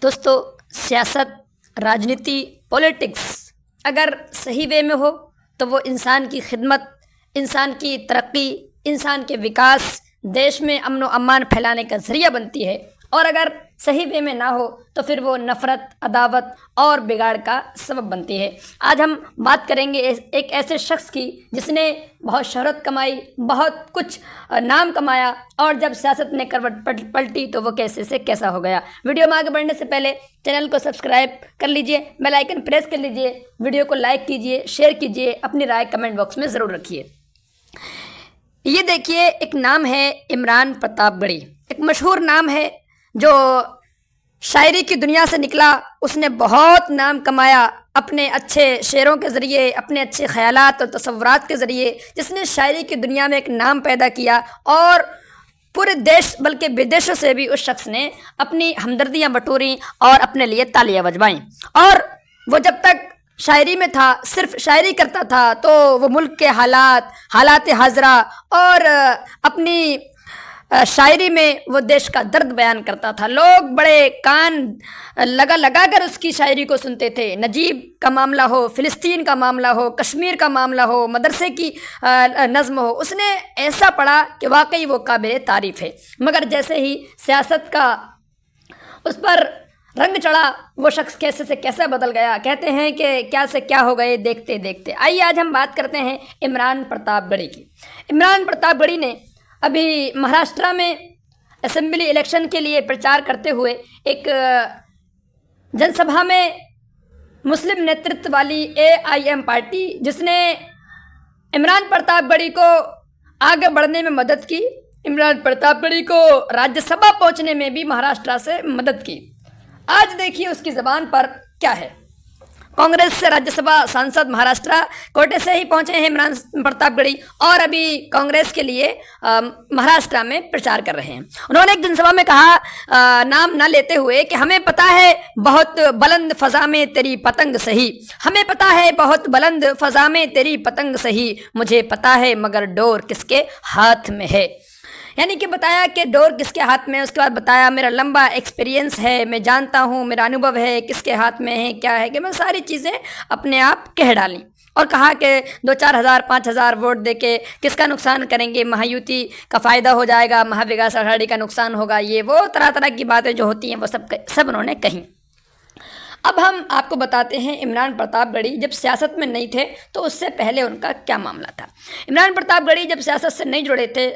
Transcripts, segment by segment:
दोस्तों, सियासत, राजनीति, पॉलिटिक्स अगर सही वे में हो तो वो इंसान की खिदमत, इंसान की तरक्की, इंसान के विकास, देश में अमन व अमान फैलाने का ज़रिया बनती है। और अगर सही वे में ना हो तो फिर वो नफ़रत, अदावत और बिगाड़ का सबब बनती है। आज हम बात करेंगे एक ऐसे शख्स की जिसने बहुत शोहरत कमाई, बहुत कुछ नाम कमाया, और जब सियासत ने करवट पलटी तो वो कैसे से कैसा हो गया। वीडियो में आगे बढ़ने से पहले चैनल को सब्सक्राइब कर लीजिए, बेल आइकन प्रेस कर लीजिए, वीडियो को लाइक कीजिए, शेयर कीजिए, अपनी राय कमेंट बॉक्स में ज़रूर रखिए। ये देखिए, एक नाम है इमरान प्रतापगढ़ी। एक मशहूर नाम है जो शायरी की दुनिया से निकला। उसने बहुत नाम कमाया अपने अच्छे शेरों के ज़रिए, अपने अच्छे ख़यालात और तसव्वुरात के ज़रिए, जिसने शायरी की दुनिया में एक नाम पैदा किया। और पूरे देश बल्कि विदेशों से भी उस शख्स ने अपनी हमदर्दियाँ बटोरी और अपने लिए तालियां बजवाईं। और वो जब तक शायरी में था, सिर्फ शायरी करता था, तो वो मुल्क के हालात हाजरा और अपनी शायरी में वो देश का दर्द बयान करता था। लोग बड़े कान लगा कर उसकी शायरी को सुनते थे। नजीब का मामला हो, फ़िलिस्तीन का मामला हो, कश्मीर का मामला हो, मदरसे की नज़्म हो, उसने ऐसा पढ़ा कि वाकई वो काबिल तारीफ़ है। मगर जैसे ही सियासत का उस पर रंग चढ़ा, वो शख्स कैसे से कैसा बदल गया। कहते हैं कि क्या से क्या हो गए देखते देखते। आइए आज हम बात करते हैं इमरान प्रतापगढ़ी की। इमरान प्रतापगढ़ी ने अभी महाराष्ट्र में असेंबली इलेक्शन के लिए प्रचार करते हुए एक जनसभा में मुस्लिम नेतृत्व वाली AIM पार्टी, जिसने इमरान प्रतापगढ़ी को आगे बढ़ने में मदद की, इमरान प्रतापगढ़ी को राज्यसभा पहुंचने में भी महाराष्ट्र से मदद की। आज देखिए उसकी ज़बान पर क्या है। कांग्रेस से राज्यसभा सांसद महाराष्ट्र कोटे से ही पहुंचे हैं इमरान प्रतापगढ़ी, और अभी कांग्रेस के लिए महाराष्ट्र में प्रचार कर रहे हैं। उन्होंने एक जनसभा में कहा, नाम ना लेते हुए, कि हमें पता है बहुत बुलंद फ़ज़ा में तेरी पतंग सही, हमें पता है बहुत बुलंद फ़ज़ा में तेरी पतंग सही, मुझे पता है मगर डोर किसके हाथ में है। यानी कि बताया कि डोर किसके हाथ में है। उसके बाद बताया मेरा लंबा एक्सपीरियंस है, मैं जानता हूँ, मेरा अनुभव है किसके हाथ में है क्या है, कि मैं सारी चीज़ें अपने आप कह डाली। और कहा कि 2-4 हज़ार 5 हज़ार वोट देके किसका नुकसान करेंगे, महायुति का फ़ायदा हो जाएगा, महाविकास आघाड़ी का नुकसान होगा, ये वो तरह तरह की बातें जो होती हैं वो सब उन्होंने कही। अब हम आपको बताते हैं इमरान प्रतापगढ़ी जब सियासत में नहीं थे तो उससे पहले उनका क्या मामला था। इमरान प्रतापगढ़ी जब सियासत से नहीं जुड़े थे,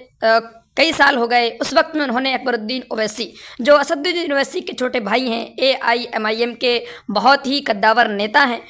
कई साल हो गए, उस वक्त में उन्होंने अकबरुद्दीन ओवैसी, जो असदुद्दीन ओवैसी के छोटे भाई हैं, AIMIM के बहुत ही कद्दावर नेता हैं,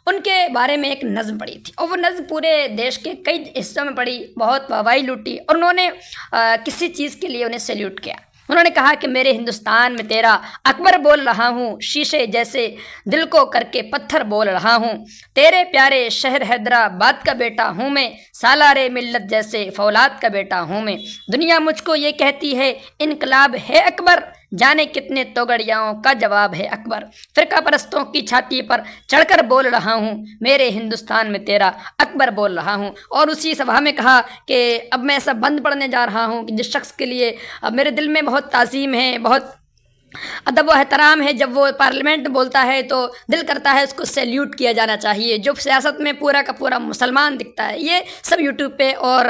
उनके बारे में एक नज़्म पढ़ी थी। और वो नज़्म पूरे देश के कई हिस्सों में पढ़ी, बहुत वाहवाही लूटी, और उन्होंने किसी चीज़ के लिए उन्हें सैल्यूट किया। उन्होंने कहा कि मेरे हिंदुस्तान में तेरा अकबर बोल रहा हूँ, शीशे जैसे दिल को करके पत्थर बोल रहा हूँ, तेरे प्यारे शहर हैदराबाद का बेटा हूँ मैं, सालारे मिल्लत जैसे फौलाद का बेटा हूँ मैं। दुनिया मुझको ये कहती है इनकलाब है अकबर, जाने कितने तोगड़ियाओं का जवाब है अकबर। फ़िरका परस्तों की छाती पर चढ़कर बोल रहा हूँ, मेरे हिंदुस्तान में तेरा अकबर बोल रहा हूँ। और उसी सभा में कहा कि अब मैं ऐसा बंद पढ़ने जा रहा हूँ कि जिस शख्स के लिए अब मेरे दिल में बहुत ताज़ीम है, बहुत अदब व एहतराम है, जब वो पार्लियामेंट में बोलता है तो दिल करता है उसको सैल्यूट किया जाना चाहिए। जो सियासत में पूरा का पूरा मुसलमान दिखता है, ये सब यूट्यूब पे और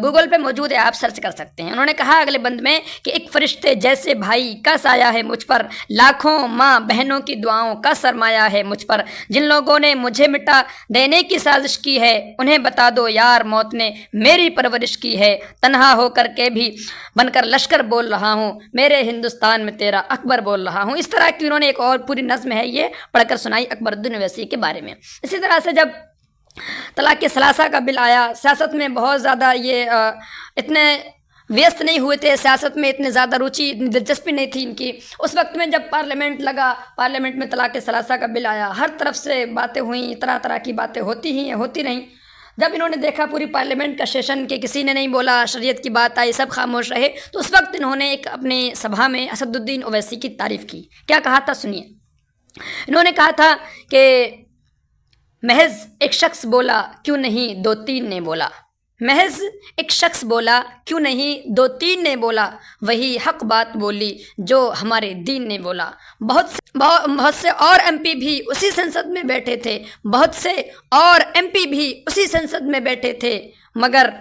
गूगल पे मौजूद है, आप सर्च कर सकते हैं। उन्होंने कहा अगले बंद में कि एक फरिश्ते जैसे भाई का साया है मुझ पर, लाखों माँ बहनों की दुआओं का सरमाया है मुझ पर, जिन लोगों ने मुझे मिटा देने की साजिश की है उन्हें बता दो यार मौत ने मेरी परवरिश की है, तन्हा होकर के भी बनकर लश्कर बोल रहा हूँ, मेरे हिंदुस्तान में तेरा अकबर बोल रहा हूँ। इस तरह की उन्होंने एक और पूरी नज़्म है, ये पढ़कर सुनाई अकबरुद्दीन ओवैसी के बारे में। इसी तरह से जब तलाक़ सलासा का बिल आया, सियासत में बहुत ज़्यादा ये इतने व्यस्त नहीं हुए थे, सियासत में इतने ज़्यादा रुचि, इतनी दिलचस्पी नहीं थी इनकी। उस वक्त में जब पार्लियामेंट लगा, पार्लियामेंट में तलाक़ सलासा का बिल आया, हर तरफ से बातें हुई, तरह तरह की बातें होती ही हैं, होती रहीं। जब इन्होंने देखा पूरी पार्लियामेंट का सेशन के किसी ने नहीं बोला, शरीयत की बात आई, सब खामोश रहे, तो उस वक्त इन्होंने एक अपनी सभा में असदुद्दीन ओवैसी की तारीफ़ की। क्या कहा था सुनिए। इन्होंने कहा था कि महज एक शख्स बोला, क्यों नहीं 2-3 ने बोला, महज एक शख्स बोला, क्यों नहीं दो तीन ने बोला, वही हक बात बोली जो हमारे दीन ने बोला। बहुत से और एमपी भी उसी संसद में बैठे थे, बहुत से और एमपी भी उसी संसद में बैठे थे, मगर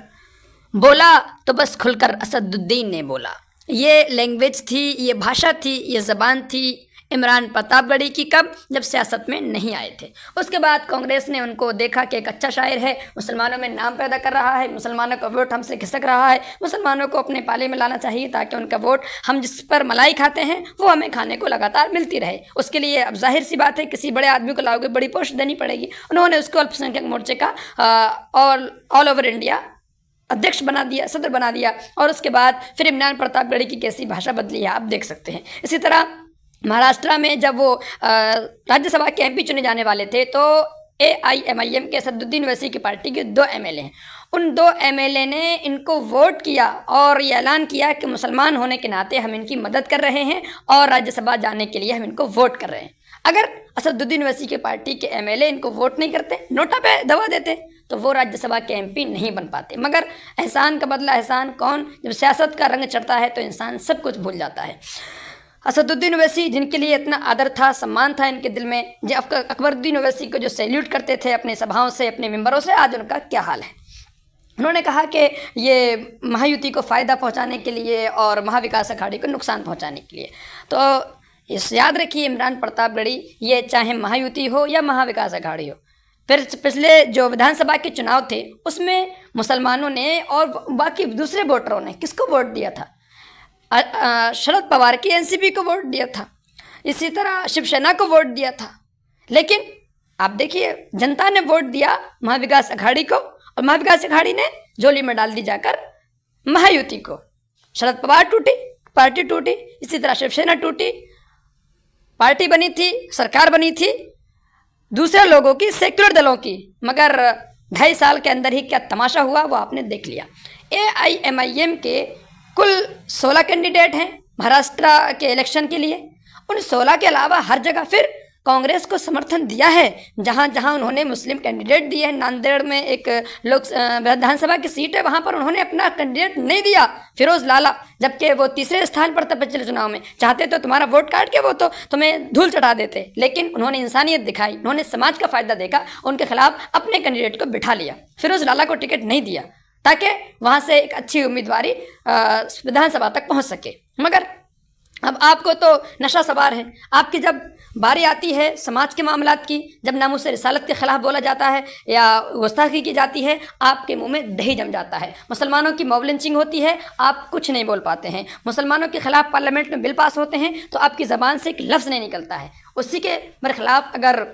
बोला तो बस खुलकर असदुद्दीन ने बोला। ये लैंग्वेज थी, ये भाषा थी, ये ज़बान थी इमरान प्रतापगढ़ी की, कब? जब सियासत में नहीं आए थे। उसके बाद कांग्रेस ने उनको देखा कि एक अच्छा शायर है, मुसलमानों में नाम पैदा कर रहा है, मुसलमानों का वोट हमसे खिसक रहा है, मुसलमानों को अपने पाले में लाना चाहिए ताकि उनका वोट, हम जिस पर मलाई खाते हैं वो हमें खाने को लगातार मिलती रहे। उसके लिए अब जाहिर सी बात है किसी बड़े आदमी को लाओगे, बड़ी पोस्ट देनी पड़ेगी। उन्होंने उसको अल्पसंख्यक मोर्चे का ऑल ओवर इंडिया अध्यक्ष बना दिया, सदर बना दिया। और उसके बाद फिर इमरान प्रतापगढ़ी की कैसी भाषा बदली है आप देख सकते हैं। इसी तरह महाराष्ट्र में जब वो राज्यसभा के एमपी चुने जाने वाले थे तो AIMIM के असदुद्दीन ओवैसी की पार्टी के 2 MLA हैं, उन 2 MLA ने इनको वोट किया और ये ऐलान किया कि मुसलमान होने के नाते हम इनकी मदद कर रहे हैं और राज्यसभा जाने के लिए हम इनको वोट कर रहे हैं। अगर असदुद्दीन ओवैसी की पार्टी के MLA इनको वोट नहीं करते, नोटा पे दबा देते, तो वो राज्यसभा के MP नहीं बन पाते। मगर एहसान का बदला एहसान कौन? जब सियासत का रंग चढ़ता है तो इंसान सब कुछ भूल जाता है। असदुद्दीन ओवैसी जिनके लिए इतना आदर था, सम्मान था इनके दिल में, जो अकबरुद्दीन ओवैसी को जो सैल्यूट करते थे अपनी सभाओं से, अपने मेंबरों से, आज उनका क्या हाल है? उन्होंने कहा कि ये महायुति को फ़ायदा पहुंचाने के लिए और महाविकास अघाड़ी को नुकसान पहुंचाने के लिए। तो इस याद रखिए इमरान प्रतापगढ़ी, ये चाहे महायुति हो या महाविकास अघाड़ी हो, फिर पिछले जो विधानसभा के चुनाव थे उसमें मुसलमानों ने और बाकी दूसरे वोटरों ने किसको वोट दिया था? शरद पवार की एनसीपी को वोट दिया था, इसी तरह शिवसेना को वोट दिया था। लेकिन आप देखिए जनता ने वोट दिया महाविकास अघाड़ी को और महाविकास अघाड़ी ने झोली में डाल दी जाकर महायुति को। शरद पवार टूटी, पार्टी टूटी, इसी तरह शिवसेना टूटी, पार्टी बनी थी, सरकार बनी थी दूसरे लोगों की, सेक्युलर दलों की, मगर 2.5 साल के अंदर ही क्या तमाशा हुआ वो आपने देख लिया। AIMIM के कुल 16 कैंडिडेट हैं महाराष्ट्र के इलेक्शन के लिए। उन 16 के अलावा हर जगह फिर कांग्रेस को समर्थन दिया है। जहां जहां उन्होंने मुस्लिम कैंडिडेट दिए हैं, नांदेड़ में एक विधानसभा की सीट है, वहां पर उन्होंने अपना कैंडिडेट नहीं दिया, फिरोज लाला, जबकि वो तीसरे स्थान पर था पिछले चुनाव में। चाहते तो तुम्हारा वोट काट के वो तो तुम्हें धूल चढ़ा देते, लेकिन उन्होंने इंसानियत दिखाई, उन्होंने समाज का फायदा देखा, उनके खिलाफ अपने कैंडिडेट को बिठा लिया, फिरोज लाला को टिकट नहीं दिया ताकि वहाँ से एक अच्छी उम्मीदवारी विधानसभा तक पहुँच सके। मगर अब आपको तो नशा सवार है, आपकी जब बारी आती है समाज के मामलात की, जब नामूस रिसालत के खिलाफ बोला जाता है या गुस्ताखी की जाती है, आपके मुंह में दही जम जाता है। मुसलमानों की मॉब लिंचिंग होती है, आप कुछ नहीं बोल पाते हैं। मुसलमानों के खिलाफ पार्लियामेंट में बिल पास होते हैं तो आपकी ज़बान से एक लफ्ज़ नहीं निकलता है। उसी के बरखिलाफ अगर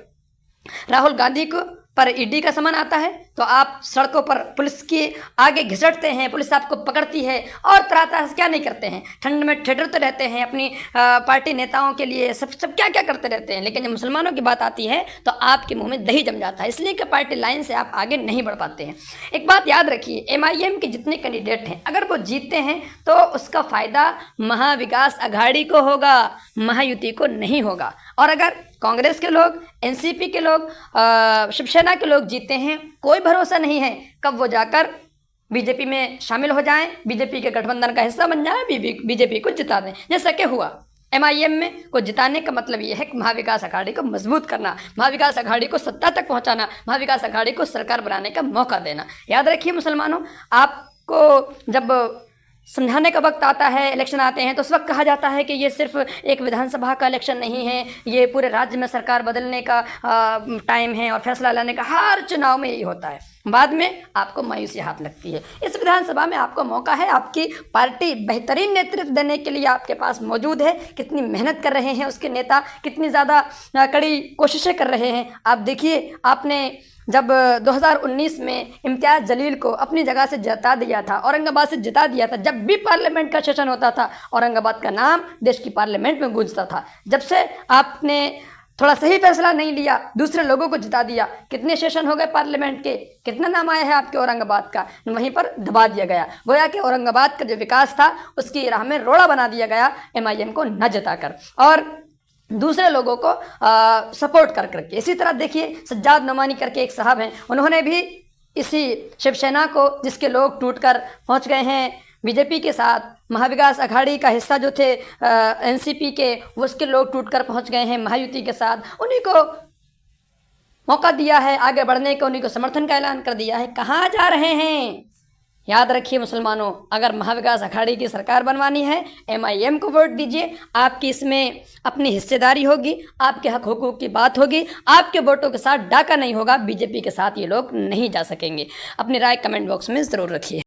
राहुल गांधी को पर ईडी का सामान आता है तो आप सड़कों पर पुलिस के आगे घिसटते हैं, पुलिस आपको पकड़ती है और तरह तरह से क्या नहीं करते हैं, ठंड में ठिठुरते रहते हैं, अपनी पार्टी नेताओं के लिए सब क्या क्या करते रहते हैं। लेकिन जब मुसलमानों की बात आती है तो आपके मुंह में दही जम जाता है, इसलिए कि पार्टी लाइन से आप आगे नहीं बढ़ पाते हैं। एक बात याद रखिए, MIM के जितने कैंडिडेट हैं अगर वो जीतते हैं तो उसका फ़ायदा महाविकास अघाड़ी को होगा, महायुति को नहीं होगा। और अगर कांग्रेस के लोग, एनसीपी के लोग, शिवसेना के लोग जीते हैं, कोई भरोसा नहीं है कब वो जाकर बीजेपी में शामिल हो जाएं, बीजेपी के गठबंधन का हिस्सा बन जाएं, बीजेपी को जिता दें, जैसा कि हुआ। MIM में को जिताने का मतलब ये है कि महाविकास अघाड़ी को मजबूत करना, महाविकास अघाड़ी को सत्ता तक पहुंचाना, महाविकास अघाड़ी को सरकार बनाने का मौका देना। याद रखिए मुसलमानों, आपको जब समझाने का वक्त आता है, इलेक्शन आते हैं, तो उस वक्त कहा जाता है कि ये सिर्फ एक विधानसभा का इलेक्शन नहीं है, ये पूरे राज्य में सरकार बदलने का टाइम है और फैसला लाने का। हर चुनाव में यही होता है, बाद में आपको मायूसी हाथ लगती है। इस विधानसभा में आपको मौका है, आपकी पार्टी बेहतरीन नेतृत्व देने के लिए आपके पास मौजूद है। कितनी मेहनत कर रहे हैं उसके नेता, कितनी ज़्यादा कड़ी कोशिशें कर रहे हैं। आप देखिए, आपने जब 2019 में इम्तियाज़ जलील को अपनी जगह से जिता दिया था, औरंगाबाद से जिता दिया था, जब भी पार्लियामेंट का सेशन होता था औरंगाबाद का नाम देश की पार्लियामेंट में गूंजता था। जब से आपने थोड़ा सही फैसला नहीं लिया, दूसरे लोगों को जिता दिया, कितने सेशन हो गए पार्लियामेंट के, कितना नाम आया है आपके औरंगाबाद का, वहीं पर दबा दिया गया। गोया कि औरंगाबाद का जो विकास था उसकी राह में रोड़ा बना दिया गया MIM को न जिताकर और दूसरे लोगों को सपोर्ट कर करके। इसी तरह देखिए, सज्जाद नोमानी करके एक साहब हैं, उन्होंने भी इसी शिवसेना को, जिसके लोग टूटकर पहुंच गए हैं बीजेपी के साथ, महाविकास अघाड़ी का हिस्सा जो थे एनसीपी के, वो उसके लोग टूटकर पहुंच गए हैं महायुति के साथ, उन्हीं को मौका दिया है आगे बढ़ने का, उन्हीं को समर्थन का ऐलान कर दिया है। कहाँ जा रहे हैं? याद रखिए मुसलमानों, अगर महाविकास अघाड़ी की सरकार बनवानी है, MIM को वोट दीजिए। आपकी इसमें अपनी हिस्सेदारी होगी, आपके हक हुकूक की बात होगी, आपके वोटों के साथ डाका नहीं होगा। बीजेपी के साथ ये लोग नहीं जा सकेंगे। अपनी राय कमेंट बॉक्स में ज़रूर रखिए।